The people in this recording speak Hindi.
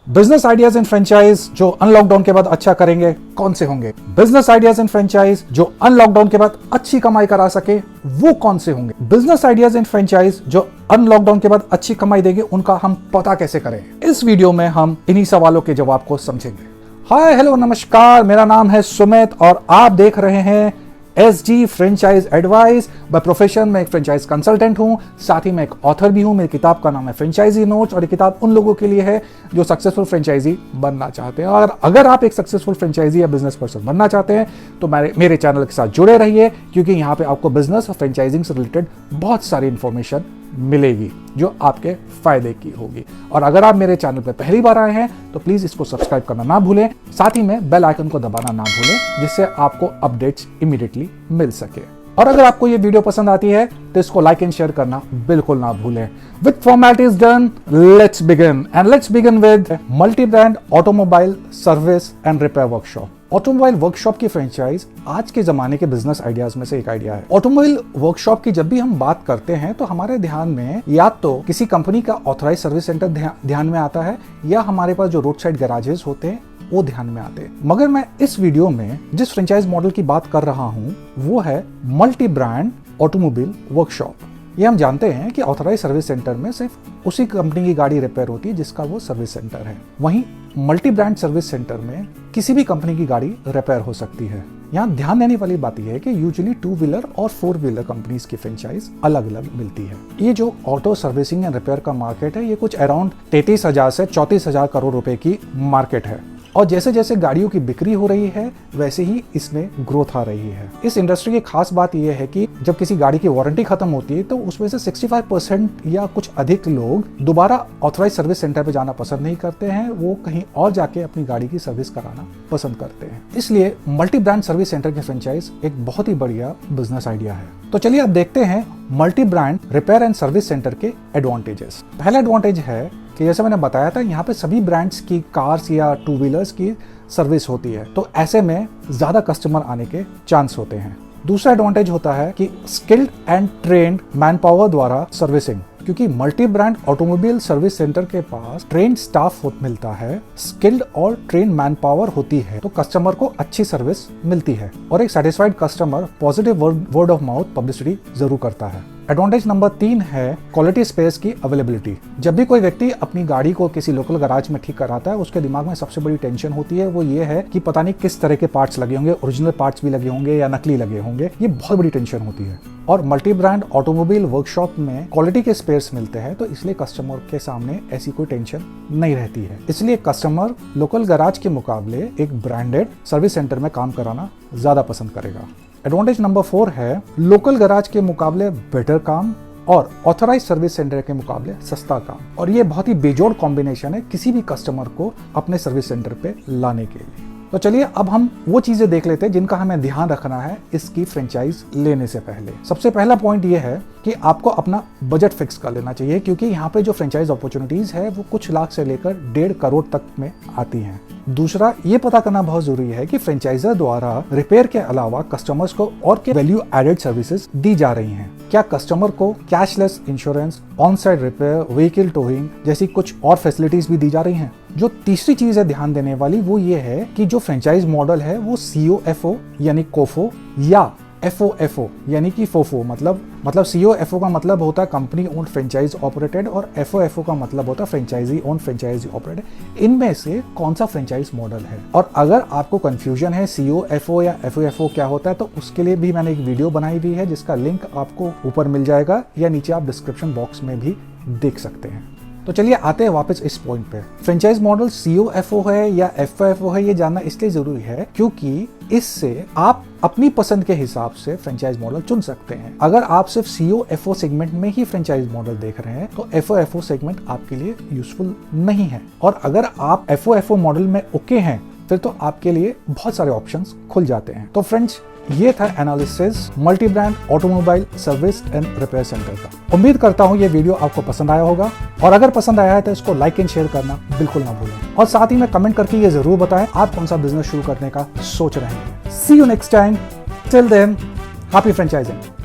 बिजनेस आइडियाज इन फ्रेंचाइज जो अनलॉकडाउन के बाद अच्छा करेंगे कौन से होंगे? बिजनेस आइडियाज इन फ्रेंचाइज जो अनलॉकडाउन के बाद अच्छी कमाई करा सके वो कौन से होंगे? बिजनेस आइडियाज इन फ्रेंचाइज जो अनलॉकडाउन के बाद अच्छी कमाई देंगे उनका हम पता कैसे करें? इस वीडियो में हम इन्हीं सवालों के जवाब को समझेंगे। हाय हेलो नमस्कार, मेरा नाम है सुमित और आप देख रहे हैं SG franchise advice. By profession मैं एक फ्रेंचाइज कंसल्टेंट हूं, साथ ही मैं एक ऑथर भी हूं। मेरी किताब का नाम है फ्रेंचाइजी नोट्स और ये किताब उन लोगों के लिए है जो सक्सेसफुल फ्रेंचाइजी बनना चाहते हैं। और अगर आप एक सक्सेसफुल फ्रेंचाइजी या बिजनेस पर्सन बनना चाहते हैं तो मेरे चैनल के साथ जुड़े रहिए, क्योंकि यहाँ पे आपको बिजनेस और फ्रेंचाइजिंग से रिलेटेड बहुत सारी इंफॉर्मेशन मिलेगी जो आपके फायदे की होगी। और अगर आप मेरे चैनल पर पहली बार आए हैं तो प्लीज इसको सब्सक्राइब करना ना भूलें, साथ ही में बेल आइकन को दबाना ना भूलें, जिससे आपको अपडेट्स इमीडिएटली मिल सके। और अगर आपको ये वीडियो पसंद आती है तो इसको लाइक एंड शेयर करना बिल्कुल ना भूलें। With formalities done, let's begin with multi brand automobile service and repair workshop. Automobile workshop की फ्रेंचाइज आज के जमाने के बिजनेस आइडियाज में से एक आइडिया है। ऑटोमोबाइल वर्कशॉप की जब भी हम बात करते हैं तो हमारे ध्यान में या तो किसी कंपनी का ऑथराइज सर्विस सेंटर ध्यान में आता है, या हमारे पास जो रोड साइड गैराजेस होते हैं वो ध्यान में आते हैं। मगर मैं इस वीडियो में जिस फ्रेंचाइज मॉडल की बात कर रहा हूं वो है मल्टी ब्रांड ऑटोमोबाइल वर्कशॉप। ये हम जानते हैं कि ऑथराइज सर्विस सेंटर में सिर्फ उसी कंपनी की गाड़ी रिपेयर होती है जिसका वो सर्विस सेंटर है। वहीं मल्टी ब्रांड सर्विस सेंटर में किसी भी कंपनी की गाड़ी रिपेयर हो सकती है। यहाँ ध्यान देने वाली बात यह है कि यूजुअली 2 व्हीलर और 4 व्हीलर कंपनीज की फ्रेंचाइज अलग अलग मिलती है। ये जो ऑटो सर्विसिंग एंड रिपेयर का मार्केट है ये कुछ अराउंड 33,000 से 34,000 करोड़ रुपए की मार्केट है। और जैसे जैसे गाड़ियों की बिक्री हो रही है वैसे ही इसमें ग्रोथ आ रही है। इस इंडस्ट्री की खास बात यह है कि जब किसी गाड़ी की वारंटी खत्म होती है तो उसमें से 65% या कुछ अधिक लोग दोबारा ऑथराइज सर्विस सेंटर पे जाना पसंद नहीं करते हैं, वो कहीं और जाके अपनी गाड़ी की सर्विस कराना पसंद करते हैं। इसलिए मल्टी ब्रांड सर्विस सेंटर की फ्रेंचाइज एक बहुत ही बढ़िया बिजनेस आइडिया है। तो चलिए अब देखते हैं multi brand repair and service centre के एडवांटेजेस। पहला एडवांटेज है कि जैसे मैंने बताया था यहाँ पे सभी ब्रांड्स की कार्स या 2 व्हीलर्स की सर्विस होती है, तो ऐसे में ज्यादा कस्टमर आने के चांस होते हैं। दूसरा एडवांटेज होता है कि skilled and trained man power द्वारा सर्विसिंग, क्योंकि multi brand automobile service centre के पास ट्रेन्ड स्टाफ मिलता है, स्किल्ड और ट्रेन मैन पावर होती है, तो कस्टमर को अच्छी सर्विस मिलती है और एक satisfied customer positive word of mouth publicity जरूर करता है। एडवांटेज नंबर 3 है क्वालिटी स्पेस की अवेलेबिलिटी। जब भी कोई व्यक्ति अपनी गाड़ी को किसी लोकल गैराज में ठीक कराता है उसके दिमाग में सबसे बड़ी टेंशन होती है वो ये है कि पता नहीं किस तरह के पार्ट्स लगे होंगे, ओरिजिनल पार्ट्स भी लगे होंगे या नकली लगे होंगे। ये बहुत बड़ी टेंशन होती है। और मल्टी ब्रांड ऑटोमोबाइल वर्कशॉप में क्वालिटी के स्पेस मिलते हैं, तो इसलिए कस्टमर के सामने ऐसी कोई टेंशन नहीं रहती है। इसलिए कस्टमर लोकल गैराज के मुकाबले एक ब्रांडेड सर्विस सेंटर में काम कराना ज्यादा पसंद करेगा। एडवांटेज नंबर 4 है लोकल गैराज के मुकाबले बेटर काम और ऑथराइज सर्विस सेंटर के मुकाबले सस्ता काम। और ये बहुत ही बेजोड़ कॉम्बिनेशन है किसी भी कस्टमर को अपने सर्विस सेंटर पे लाने के लिए। तो चलिए अब हम वो चीजें देख लेते हैं जिनका हमें ध्यान रखना है इसकी फ्रेंचाइज लेने से पहले। सबसे पहला पॉइंट ये है कि आपको अपना बजट फिक्स कर लेना चाहिए, क्योंकि यहाँ पे जो फ्रेंचाइज अपॉर्चुनिटीज है वो कुछ लाख से लेकर 1.5 करोड़ तक में आती हैं। दूसरा ये पता करना बहुत जरूरी है कि फ्रेंचाइजर द्वारा रिपेयर के अलावा कस्टमर्स को और क्या वैल्यू एडेड सर्विसेज दी जा रही हैं। क्या कस्टमर को cashless insurance, on side repair, vehicle towing जैसी कुछ और फैसिलिटीज भी दी जा रही हैं। जो तीसरी चीज है ध्यान देने वाली वो ये है कि जो फ्रेंचाइज मॉडल है वो COFO यानी कोफो या FOFO यानी कि फोफो मतलब COFO का मतलब होता है कंपनी ओन फ्रेंचाइज ऑपरेटेड और FOFO का मतलब होता है फ्रेंचाइजी ओन फ्रेंचाइजी ऑपरेटेड। इनमें से कौन सा फ्रेंचाइज मॉडल है? और अगर आपको कंफ्यूजन है COFO या FOFO क्या होता है तो उसके लिए भी मैंने एक वीडियो बनाई हुई है जिसका लिंक आपको ऊपर मिल जाएगा या नीचे आप डिस्क्रिप्शन बॉक्स में भी देख सकते हैं। तो चलिए आते हैं वापस इस पॉइंट पे। फ्रेंचाइज मॉडल COFO है या FOFO है ये जानना इसलिए जरूरी है क्योंकि इससे आप अपनी पसंद के हिसाब से फ्रेंचाइज मॉडल चुन सकते हैं। अगर आप सिर्फ COFO सेगमेंट में ही फ्रेंचाइज मॉडल देख रहे हैं तो FOFO सेगमेंट आपके लिए यूजफुल नहीं है। और अगर आप FOFO मॉडल में ओके हैं फिर तो आपके लिए बहुत सारे ऑप्शंस खुल जाते हैं। तो फ्रेंड्स ये था analysis multi brand automobile service and repair centre का। उम्मीद करता हूँ ये वीडियो आपको पसंद आया होगा और अगर पसंद आया है तो इसको लाइक एंड शेयर करना बिल्कुल ना भूलें और साथ ही में कमेंट करके ये जरूर बताएं आप कौन सा बिजनेस शुरू करने का सोच रहे हैं। See you next time, till then happy franchising.